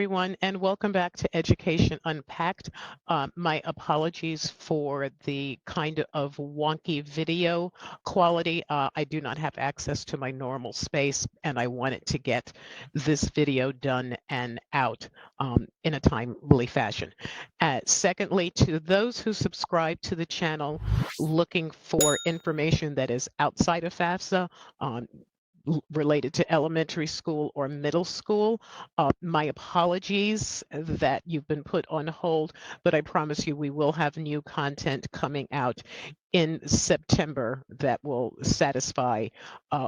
everyone, and welcome back to Education Unpacked. My apologies for the kind of wonky video quality. I do not have access to my normal space, and I wanted to get this video done and out in a timely fashion. Secondly, to those who subscribe to the channel looking for information that is outside of FAFSA, related to elementary school or middle school. My apologies that you've been put on hold, but I promise you we will have new content coming out in September that will satisfy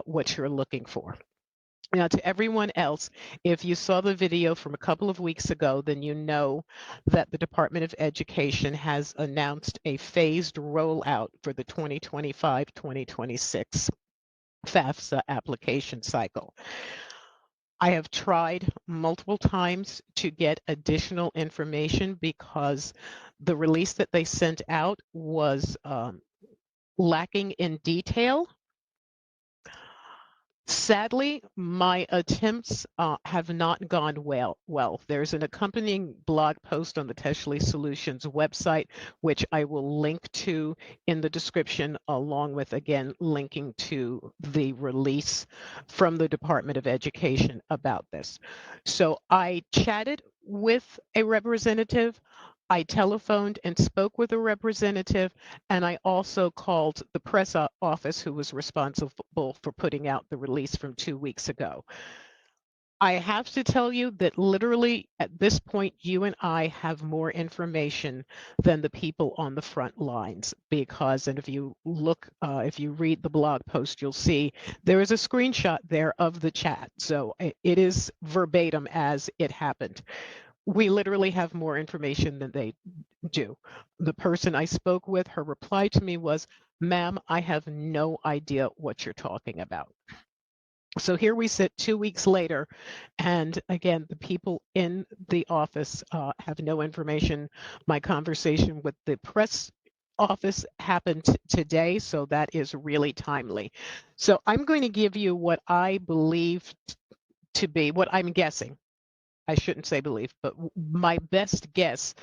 what you're looking for. Now, to everyone else, if you saw the video from a couple of weeks ago, then you know that the Department of Education has announced a phased rollout for the 2025-2026 FAFSA application cycle. I have tried multiple times to get additional information because the release that they sent out was lacking in detail. Sadly, my attempts have not gone well. There's an accompanying blog post on the Teshley Solutions website, which I will link to in the description, along with, again, linking to the release from the Department of Education about this. So I chatted with a representative. I telephoned and spoke with a representative, and I also called the press office who was responsible for putting out the release from 2 weeks ago. I have to tell you that literally at this point, you and I have more information than the people on the front lines because, and if you look, if you read the blog post, you'll see there is a screenshot there of the chat. So it is verbatim as it happened. We literally have more information than they do. The person I spoke with, her reply to me was, "Ma'am, I have no idea what you're talking about." So here we sit 2 weeks later, and again, the people in the office have no information. My conversation with the press office happened today, so that is really timely. So I'm going to give you what I believe to be, what I'm guessing. I shouldn't say belief, but my best guess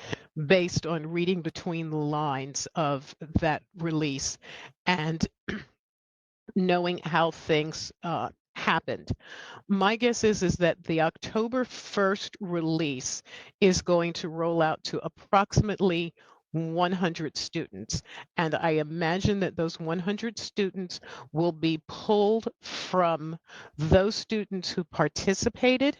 based on reading between the lines of that release and knowing how things happened. My guess is that the October 1st release is going to roll out to approximately 100 students. And I imagine that those 100 students will be pulled from those students who participated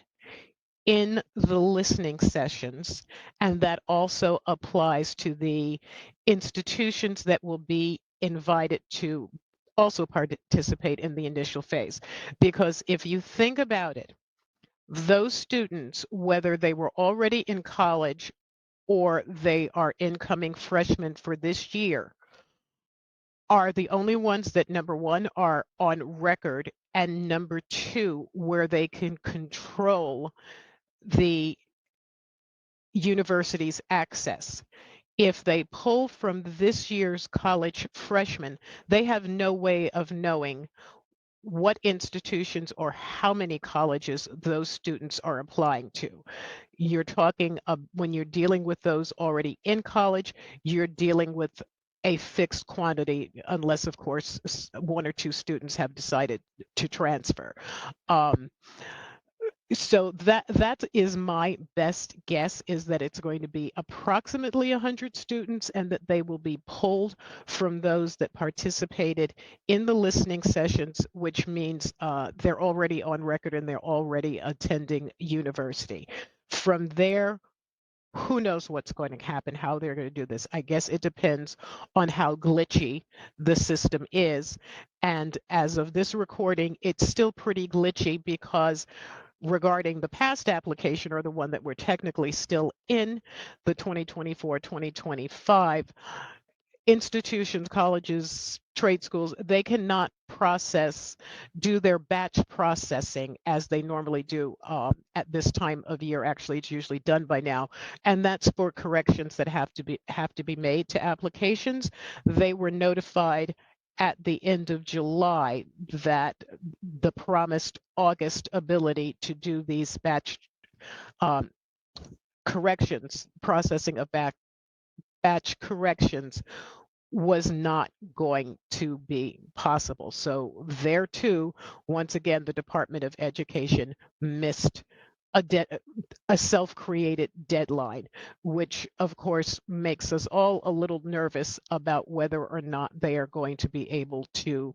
in the listening sessions, and that also applies to the institutions that will be invited to also participate in the initial phase. Because if you think about it, those students, whether they were already in college or they are incoming freshmen for this year, are the only ones that, number one, are on record, and number two, where they can control the university's access. If they pull from this year's college freshmen, they have no way of knowing what institutions or how many colleges those students are applying to. You're talking when you're dealing with those already in college, you're dealing with a fixed quantity, unless, of course, one or two students have decided to transfer. So that is my best guess, is that it's going to be approximately 100 students and that they will be pulled from those that participated in the listening sessions, which means they're already on record and they're already attending university. From there, who knows what's going to happen, how they're going to do this. I guess it depends on how glitchy the system is. And as of this recording, it's still pretty glitchy because regarding the past application, or the one that we're technically still in, the 2024-2025, institutions, colleges, trade schools, they cannot do their batch processing as they normally do at this time of year. Actually, it's usually done by now, and that's for corrections that have to be made to applications. They were notified at the end of July that the promised August ability to do these batch corrections, processing of batch corrections was not going to be possible. So there too, once again, the Department of Education missed a a self-created deadline, which of course makes us all a little nervous about whether or not they are going to be able to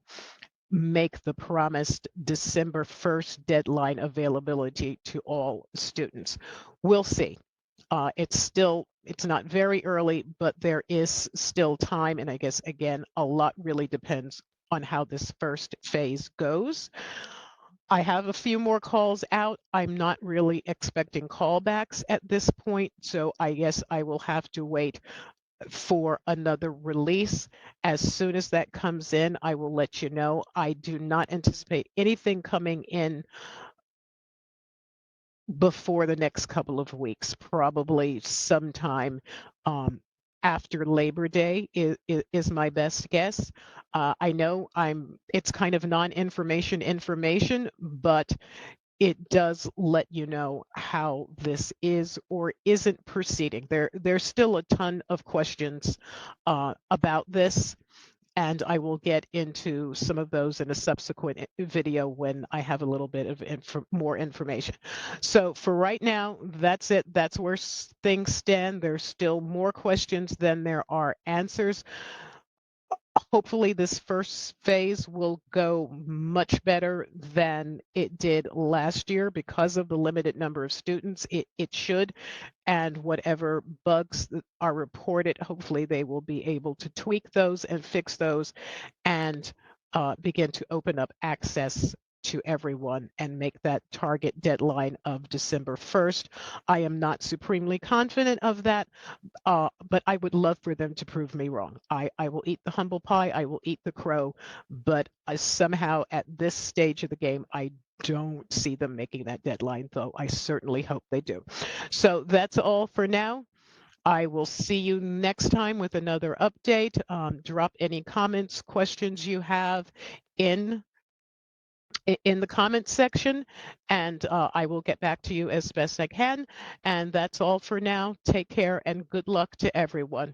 make the promised December 1st deadline availability to all students. We'll see. It's not very early, but there is still time. And I guess, again, a lot really depends on how this first phase goes. I have a few more calls out. I'm not really expecting callbacks at this point, so I guess I will have to wait for another release. As soon as that comes in, I will let you know. I do not anticipate anything coming in before the next couple of weeks, probably sometime um, after Labor Day is my best guess. I know it's kind of non-information information, but it does let you know how this is or isn't proceeding. There's still a ton of questions about this, and I will get into some of those in a subsequent video when I have a little bit of more information. So for right now, that's it. That's where things stand. There's still more questions than there are answers. Hopefully this first phase will go much better than it did last year because of the limited number of students. It should, and whatever bugs that are reported, hopefully they will be able to tweak those and fix those and begin to open up access to everyone and make that target deadline of December 1st. I am not supremely confident of that, but I would love for them to prove me wrong. I will eat the humble pie, I will eat the crow, but somehow at this stage of the game, I don't see them making that deadline, though I certainly hope they do. So that's all for now. I will see you next time with another update. Drop any comments, questions you have in the comments section, and I will get back to you as best I can. And that's all for now. Take care and good luck to everyone.